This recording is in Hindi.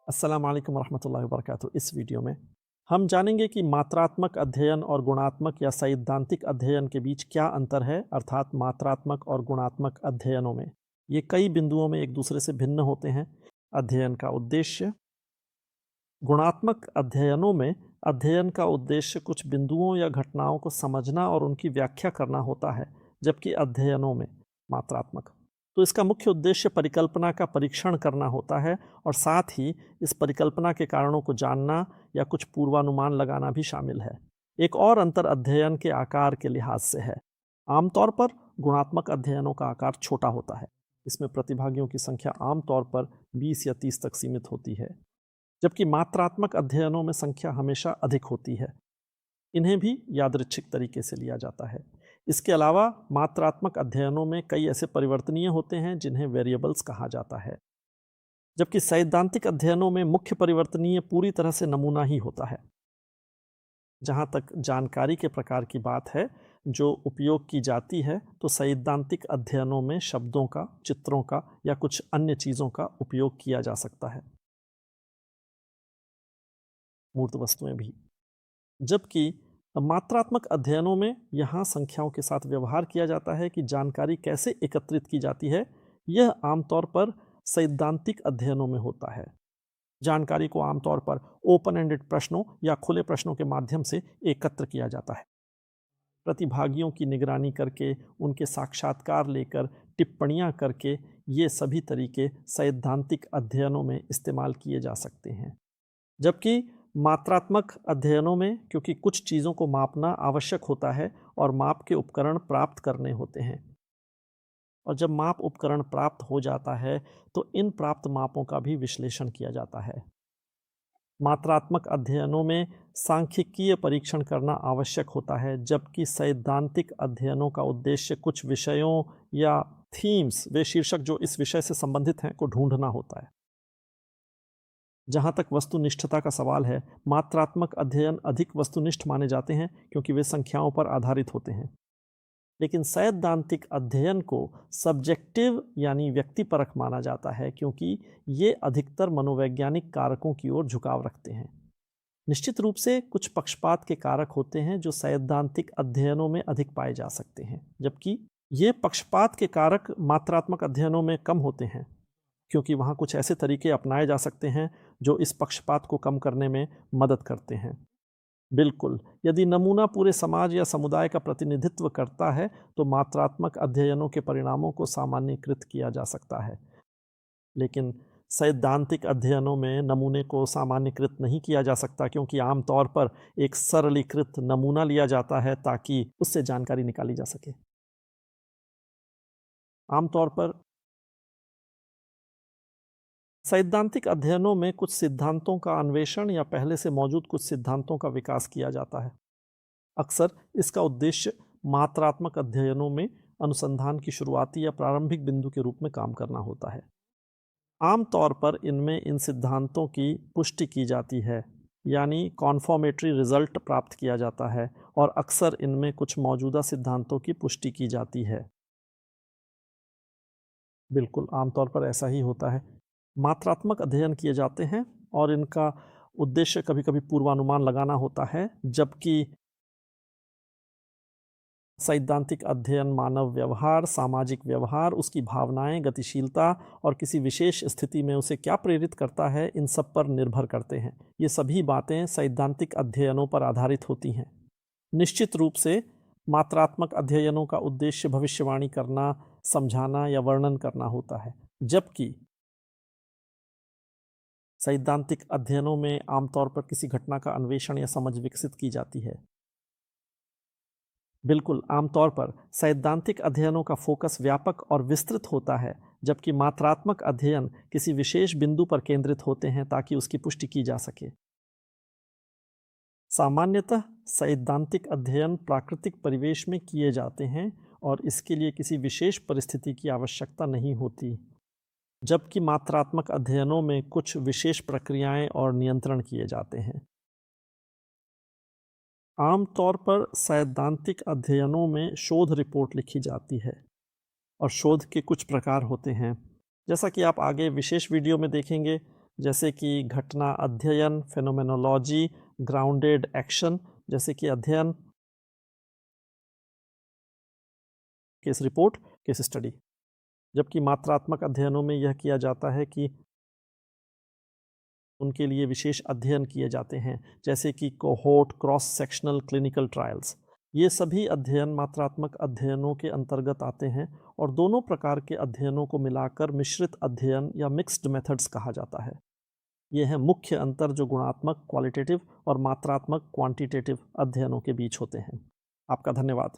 अस्सलाम वालेकुम रहमतुल्लाहि व बरकातुहू। इस वीडियो में हम जानेंगे कि मात्रात्मक अध्ययन और गुणात्मक या सैद्धांतिक अध्ययन के बीच क्या अंतर है, अर्थात मात्रात्मक और गुणात्मक अध्ययनों में ये कई बिंदुओं में एक दूसरे से भिन्न होते हैं। अध्ययन का उद्देश्य। गुणात्मक अध्ययनों में अध्ययन का उद्देश्य कुछ बिंदुओं या घटनाओं को समझना और उनकी व्याख्या करना होता है, जबकि अध्ययनों में मात्रात्मक तो इसका मुख्य उद्देश्य परिकल्पना का परीक्षण करना होता है और साथ ही इस परिकल्पना के कारणों को जानना या कुछ पूर्वानुमान लगाना भी शामिल है। एक और अंतर अध्ययन के आकार के लिहाज से है। आमतौर पर गुणात्मक अध्ययनों का आकार छोटा होता है। इसमें प्रतिभागियों की संख्या आमतौर पर 20 या 30 तक सीमित होती है, जबकि मात्रात्मक अध्ययनों में संख्या हमेशा अधिक होती है। इन्हें भी यादृच्छिक तरीके से लिया जाता है। इसके अलावा मात्रात्मक अध्ययनों में कई ऐसे परिवर्तनीय होते हैं जिन्हें वेरिएबल्स कहा जाता है, जबकि सैद्धांतिक अध्ययनों में मुख्य परिवर्तनीय पूरी तरह से नमूना ही होता है। जहाँ तक जानकारी के प्रकार की बात है जो उपयोग की जाती है, तो सैद्धांतिक अध्ययनों में शब्दों का, चित्रों का या कुछ अन्य चीज़ों का उपयोग किया जा सकता है, मूर्त वस्तुएं भी। जबकि मात्रात्मक अध्ययनों में यहाँ संख्याओं के साथ व्यवहार किया जाता है कि जानकारी कैसे एकत्रित की जाती है, यह आमतौर पर सैद्धांतिक अध्ययनों में होता है। जानकारी को आमतौर पर ओपन एंडेड प्रश्नों या खुले प्रश्नों के माध्यम से एकत्र किया जाता है। प्रतिभागियों की निगरानी करके, उनके साक्षात्कार लेकर, टिप्पणियाँ करके, ये सभी तरीके सैद्धांतिक अध्ययनों में इस्तेमाल किए जा सकते हैं। जबकि मात्रात्मक अध्ययनों में क्योंकि कुछ चीज़ों को मापना आवश्यक होता है और माप के उपकरण प्राप्त करने होते हैं, और जब माप उपकरण प्राप्त हो जाता है तो इन प्राप्त मापों का भी विश्लेषण किया जाता है। मात्रात्मक अध्ययनों में सांख्यिकीय परीक्षण करना आवश्यक होता है, जबकि सैद्धांतिक अध्ययनों का उद्देश्य कुछ विषयों या थीम्स, वे शीर्षक जो इस विषय से संबंधित हैं, को ढूंढना होता है। जहाँ तक वस्तुनिष्ठता का सवाल है, मात्रात्मक अध्ययन अधिक वस्तुनिष्ठ माने जाते हैं क्योंकि वे संख्याओं पर आधारित होते हैं, लेकिन सैद्धांतिक अध्ययन को सब्जेक्टिव यानी व्यक्तिपरक माना जाता है क्योंकि ये अधिकतर मनोवैज्ञानिक कारकों की ओर झुकाव रखते हैं। निश्चित रूप से कुछ पक्षपात के कारक होते हैं जो सैद्धांतिक अध्ययनों में अधिक पाए जा सकते हैं, जबकि ये पक्षपात के कारक मात्रात्मक अध्ययनों में कम होते हैं क्योंकि वहाँ कुछ ऐसे तरीके अपनाए जा सकते हैं जो इस पक्षपात को कम करने में मदद करते हैं। बिल्कुल, यदि नमूना पूरे समाज या समुदाय का प्रतिनिधित्व करता है तो मात्रात्मक अध्ययनों के परिणामों को सामान्यीकृत किया जा सकता है, लेकिन सैद्धांतिक अध्ययनों में नमूने को सामान्यीकृत नहीं किया जा सकता क्योंकि आमतौर पर एक सरलीकृत नमूना लिया जाता है ताकि उससे जानकारी निकाली जा सके। आमतौर पर सैद्धांतिक अध्ययनों में कुछ सिद्धांतों का अन्वेषण या पहले से मौजूद कुछ सिद्धांतों का विकास किया जाता है। अक्सर इसका उद्देश्य मात्रात्मक अध्ययनों में अनुसंधान की शुरुआती या प्रारंभिक बिंदु के रूप में काम करना होता है। आमतौर पर इनमें इन सिद्धांतों की पुष्टि की जाती है, यानी कॉन्फर्मेटरी रिजल्ट प्राप्त किया जाता है, और अक्सर इनमें कुछ मौजूदा सिद्धांतों की पुष्टि की जाती है। बिल्कुल, आमतौर पर ऐसा ही होता है। मात्रात्मक अध्ययन किए जाते हैं और इनका उद्देश्य कभी-कभी पूर्वानुमान लगाना होता है, जबकि सैद्धांतिक अध्ययन मानव व्यवहार, सामाजिक व्यवहार, उसकी भावनाएं, गतिशीलता और किसी विशेष स्थिति में उसे क्या प्रेरित करता है, इन सब पर निर्भर करते हैं। ये सभी बातें सैद्धांतिक अध्ययनों पर आधारित होती हैं। निश्चित रूप से मात्रात्मक अध्ययनों का उद्देश्य भविष्यवाणी करना, समझाना या वर्णन करना होता है, जबकि सैद्धांतिक अध्ययनों में आमतौर पर किसी घटना का अन्वेषण या समझ विकसित की जाती है। बिल्कुल, आमतौर पर सैद्धांतिक अध्ययनों का फोकस व्यापक और विस्तृत होता है, जबकि मात्रात्मक अध्ययन किसी विशेष बिंदु पर केंद्रित होते हैं ताकि उसकी पुष्टि की जा सके। सामान्यतः सैद्धांतिक अध्ययन प्राकृतिक परिवेश में किए जाते हैं और इसके लिए किसी विशेष परिस्थिति की आवश्यकता नहीं होती, जबकि मात्रात्मक अध्ययनों में कुछ विशेष प्रक्रियाएं और नियंत्रण किए जाते हैं। आमतौर पर सैद्धांतिक अध्ययनों में शोध रिपोर्ट लिखी जाती है और शोध के कुछ प्रकार होते हैं। जैसा कि आप आगे विशेष वीडियो में देखेंगे, जैसे कि घटना अध्ययन, फेनोमेनोलॉजी, ग्राउंडेड एक्शन, जैसे कि अध्ययन, केस रिपोर्ट, केस स्टडी। जबकि मात्रात्मक अध्ययनों में यह किया जाता है कि उनके लिए विशेष अध्ययन किए जाते हैं, जैसे कि cohort, cross sectional clinical trials. ये सभी अध्ययन मात्रात्मक अध्ययनों के अंतर्गत आते हैं और दोनों प्रकार के अध्ययनों को मिलाकर मिश्रित अध्ययन या मिक्स्ड मेथड्स कहा जाता है। ये है मुख्य अंतर जो गुणात्मक क्वालिटेटिव और मात्रात्मक क्वांटिटेटिव अध्ययनों के बीच होते हैं। आपका धन्यवाद।